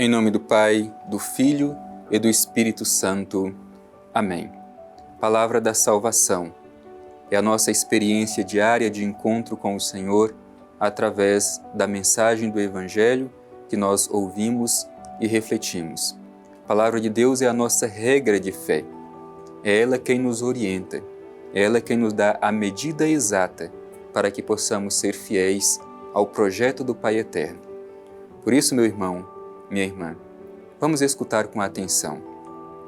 Em nome do Pai, do Filho e do Espírito Santo. Amém. Palavra da salvação. É a nossa experiência diária de encontro com o Senhor através da mensagem do Evangelho que nós ouvimos e refletimos. A palavra de Deus é a nossa regra de fé. É ela quem nos orienta. É ela quem nos dá a medida exata para que possamos ser fiéis ao projeto do Pai Eterno. Por isso, meu irmão, minha irmã, vamos escutar com atenção.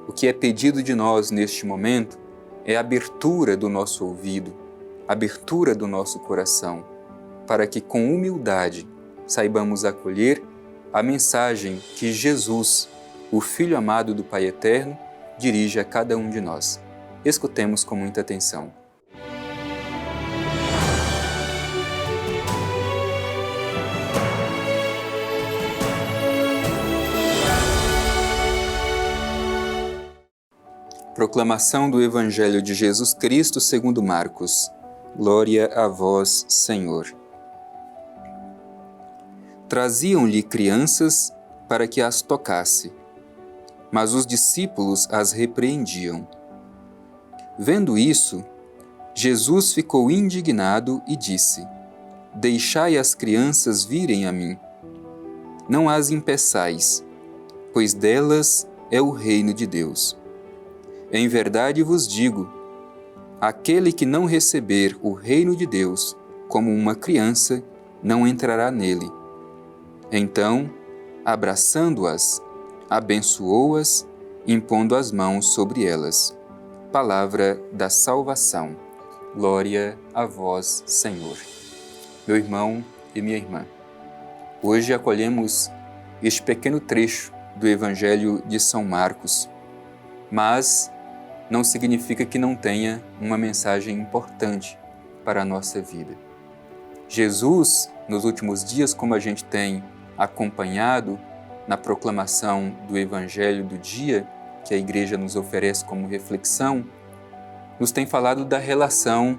O que é pedido de nós neste momento é a abertura do nosso ouvido, a abertura do nosso coração, para que com humildade saibamos acolher a mensagem que Jesus, o Filho amado do Pai Eterno, dirige a cada um de nós. Escutemos com muita atenção. Proclamação do Evangelho de Jesus Cristo segundo Marcos. Glória a vós, Senhor. Traziam-lhe crianças para que as tocasse, mas os discípulos as repreendiam. Vendo isso, Jesus ficou indignado e disse: Deixai as crianças virem a mim. Não as impeçais, pois delas é o reino de Deus. Em verdade vos digo, aquele que não receber o reino de Deus como uma criança, não entrará nele. Então, abraçando-as, abençoou-as, impondo as mãos sobre elas. Palavra da salvação. Glória a vós, Senhor. Meu irmão e minha irmã, hoje acolhemos este pequeno trecho do Evangelho de São Marcos, mas não significa que não tenha uma mensagem importante para a nossa vida. Jesus, nos últimos dias, como a gente tem acompanhado na proclamação do Evangelho do dia, que a Igreja nos oferece como reflexão, nos tem falado da relação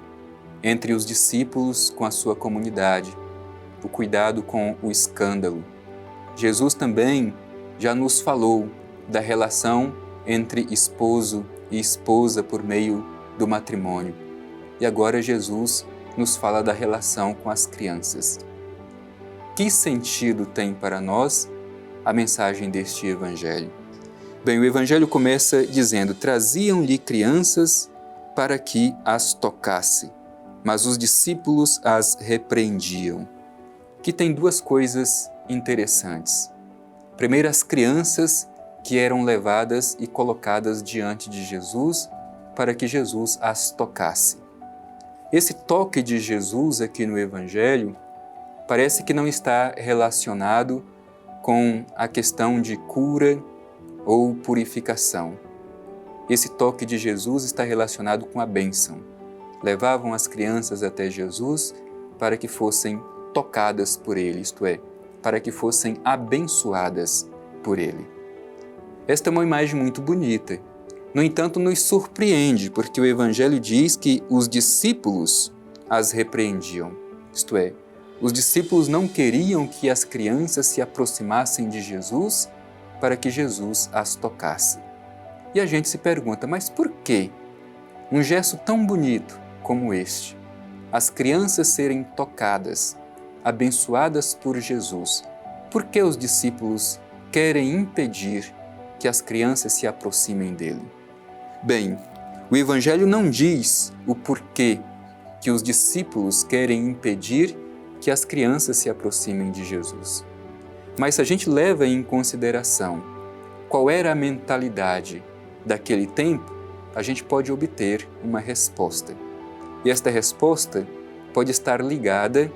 entre os discípulos com a sua comunidade, o cuidado com o escândalo. Jesus também já nos falou da relação entre esposo e esposa por meio do matrimônio. E agora Jesus nos fala da relação com as crianças. Que sentido tem para nós a mensagem deste Evangelho? Bem, o Evangelho começa dizendo: traziam-lhe crianças para que as tocasse, mas os discípulos as repreendiam. Que tem duas coisas interessantes. Primeiro, as crianças que eram levadas e colocadas diante de Jesus para que Jesus as tocasse. Esse toque de Jesus aqui no Evangelho parece que não está relacionado com a questão de cura ou purificação. Esse toque de Jesus está relacionado com a bênção. Levavam as crianças até Jesus para que fossem tocadas por Ele, isto é, para que fossem abençoadas por Ele. Esta é uma imagem muito bonita. No entanto, nos surpreende, porque o Evangelho diz que os discípulos as repreendiam. Isto é, os discípulos não queriam que as crianças se aproximassem de Jesus para que Jesus as tocasse. E a gente se pergunta, mas por que um gesto tão bonito como este, as crianças serem tocadas, abençoadas por Jesus, por que os discípulos querem impedir que as crianças se aproximem dele? Bem, o Evangelho não diz o porquê que os discípulos querem impedir que as crianças se aproximem de Jesus. Mas se a gente leva em consideração qual era a mentalidade daquele tempo, a gente pode obter uma resposta. E esta resposta pode estar ligada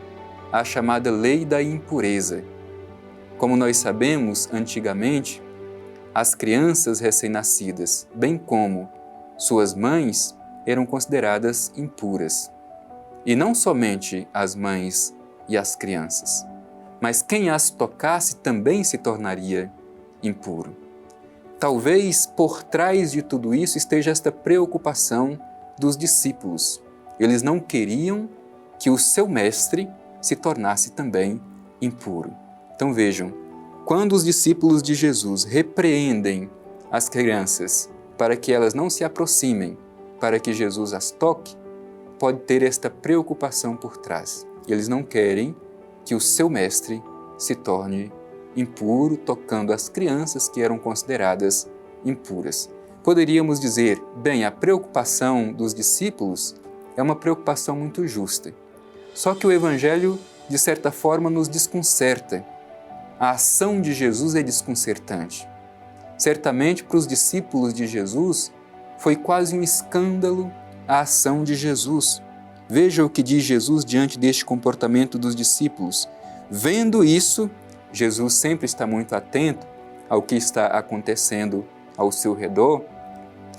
à chamada lei da impureza. Como nós sabemos, antigamente, as crianças recém-nascidas, bem como suas mães, eram consideradas impuras. E não somente as mães e as crianças, mas quem as tocasse também se tornaria impuro. Talvez por trás de tudo isso esteja esta preocupação dos discípulos. Eles não queriam que o seu mestre se tornasse também impuro. Então vejam, Quando os discípulos de Jesus repreendem as crianças para que elas não se aproximem, para que Jesus as toque, pode ter esta preocupação por trás. Eles não querem que o seu mestre se torne impuro, tocando as crianças que eram consideradas impuras. Poderíamos dizer, bem, a preocupação dos discípulos é uma preocupação muito justa. Só que o Evangelho, de certa forma, nos desconcerta. A ação de Jesus é desconcertante. Certamente, para os discípulos de Jesus, foi quase um escândalo a ação de Jesus. Veja o que diz Jesus diante deste comportamento dos discípulos. Vendo isso, Jesus sempre está muito atento ao que está acontecendo ao seu redor.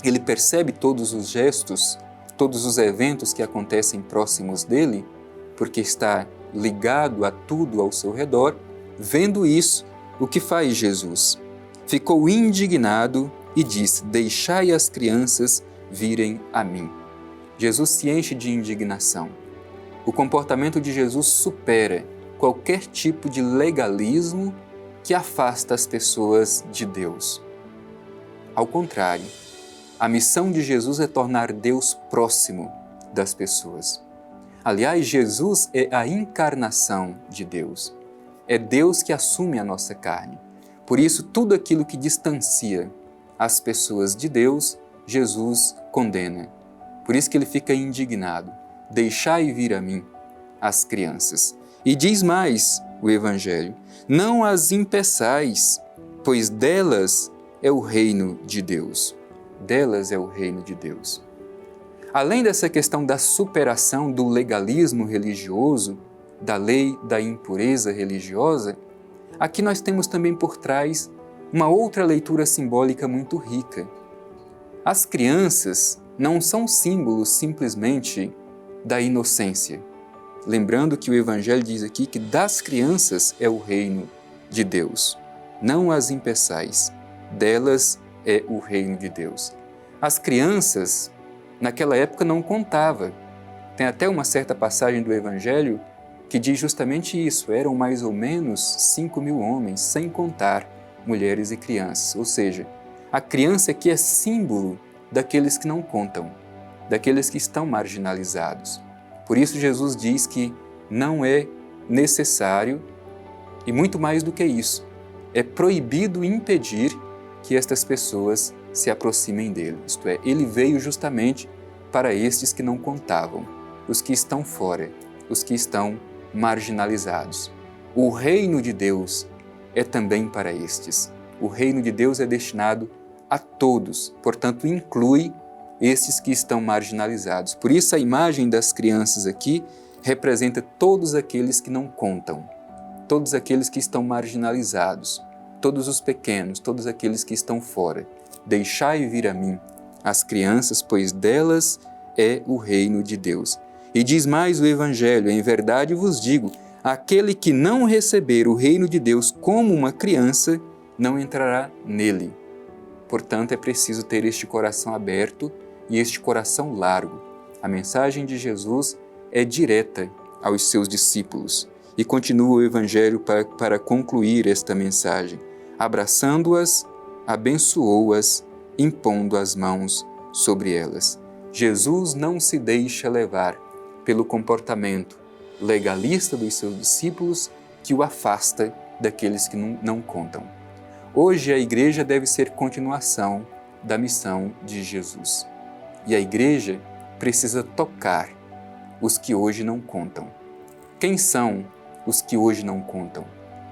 Ele percebe todos os gestos, todos os eventos que acontecem próximos dele, porque está ligado a tudo ao seu redor. Vendo isso, o que faz Jesus? Ficou indignado e disse: deixai as crianças virem a mim. Jesus se enche de indignação. O comportamento de Jesus supera qualquer tipo de legalismo que afasta as pessoas de Deus. Ao contrário, a missão de Jesus é tornar Deus próximo das pessoas. Aliás, Jesus é a encarnação de Deus. É Deus que assume a nossa carne. Por isso, tudo aquilo que distancia as pessoas de Deus, Jesus condena. Por isso que ele fica indignado. Deixai vir a mim as crianças. E diz mais o Evangelho: não as impeçais, pois delas é o reino de Deus. Delas é o reino de Deus. Além dessa questão da superação do legalismo religioso, da lei da impureza religiosa, aqui nós temos também por trás uma outra leitura simbólica muito rica. As crianças não são símbolos simplesmente da inocência. Lembrando que o Evangelho diz aqui que das crianças é o reino de Deus. Não as impeçais, delas é o reino de Deus. As crianças, naquela época, não contavam. Tem até uma certa passagem do Evangelho que diz justamente isso. Eram mais ou menos 5.000 homens, sem contar mulheres e crianças. Ou seja, a criança aqui é símbolo daqueles que não contam, daqueles que estão marginalizados. Por isso Jesus diz que não é necessário, e muito mais do que isso, é proibido impedir que estas pessoas se aproximem dele. Isto é, ele veio justamente para estes que não contavam, os que estão fora, os que estão marginalizados. O reino de Deus é também para estes. O reino de Deus é destinado a todos, portanto, inclui estes que estão marginalizados. Por isso, a imagem das crianças aqui representa todos aqueles que não contam, todos aqueles que estão marginalizados, todos os pequenos, todos aqueles que estão fora. Deixai vir a mim as crianças, pois delas é o reino de Deus. E diz mais o Evangelho: em verdade vos digo, aquele que não receber o reino de Deus como uma criança, não entrará nele. Portanto, é preciso ter este coração aberto e este coração largo. A mensagem de Jesus é direta aos seus discípulos. E continua o Evangelho para concluir esta mensagem. Abraçando-as, abençoou-as, impondo as mãos sobre elas. Jesus não se deixa levar pelo comportamento legalista dos seus discípulos que o afasta daqueles que não contam. Hoje a igreja deve ser continuação da missão de Jesus. E a igreja precisa tocar os que hoje não contam. Quem são os que hoje não contam?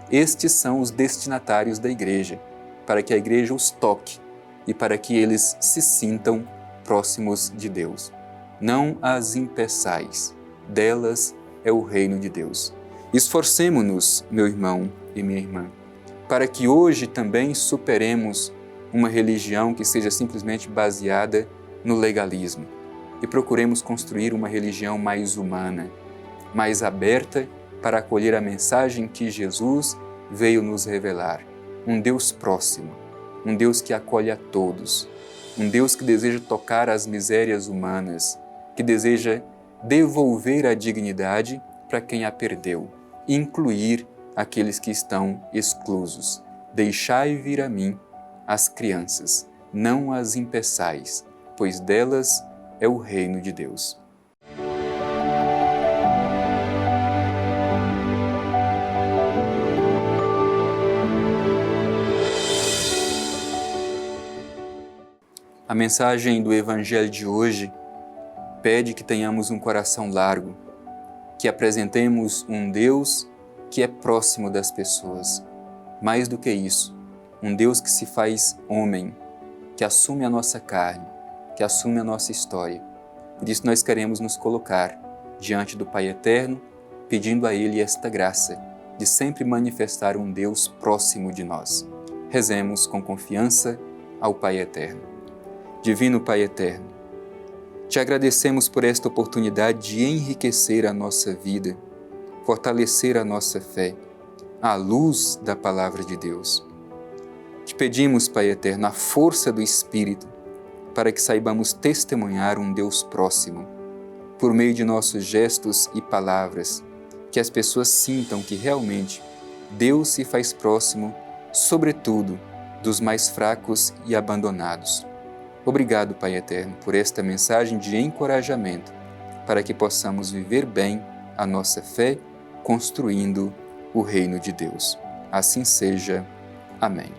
Estes são os destinatários da igreja, para que a igreja os toque e para que eles se sintam próximos de Deus. Não as impeçais, delas é o reino de Deus. Esforcemo-nos, meu irmão e minha irmã, para que hoje também superemos uma religião que seja simplesmente baseada no legalismo e procuremos construir uma religião mais humana, mais aberta para acolher a mensagem que Jesus veio nos revelar. Um Deus próximo, um Deus que acolhe a todos, um Deus que deseja tocar as misérias humanas, que deseja devolver a dignidade para quem a perdeu, incluir aqueles que estão exclusos. Deixai vir a mim as crianças, não as impeçais, pois delas é o reino de Deus. A mensagem do Evangelho de hoje pede que tenhamos um coração largo, que apresentemos um Deus que é próximo das pessoas. Mais do que isso, um Deus que se faz homem, que assume a nossa carne, que assume a nossa história. Por isso nós queremos nos colocar diante do Pai Eterno, pedindo a Ele esta graça de sempre manifestar um Deus próximo de nós. Rezemos com confiança ao Pai Eterno. Divino Pai Eterno, te agradecemos por esta oportunidade de enriquecer a nossa vida, fortalecer a nossa fé, à luz da Palavra de Deus. Te pedimos, Pai Eterno, a força do Espírito, para que saibamos testemunhar um Deus próximo, por meio de nossos gestos e palavras, que as pessoas sintam que realmente Deus se faz próximo, sobretudo, dos mais fracos e abandonados. Obrigado, Pai Eterno, por esta mensagem de encorajamento, para que possamos viver bem a nossa fé, construindo o reino de Deus. Assim seja. Amém.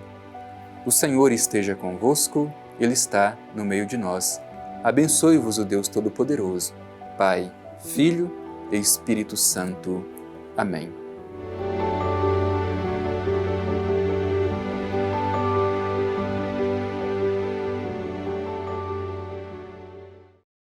O Senhor esteja convosco, Ele está no meio de nós. Abençoe-vos o Deus Todo-Poderoso, Pai, Filho e Espírito Santo. Amém.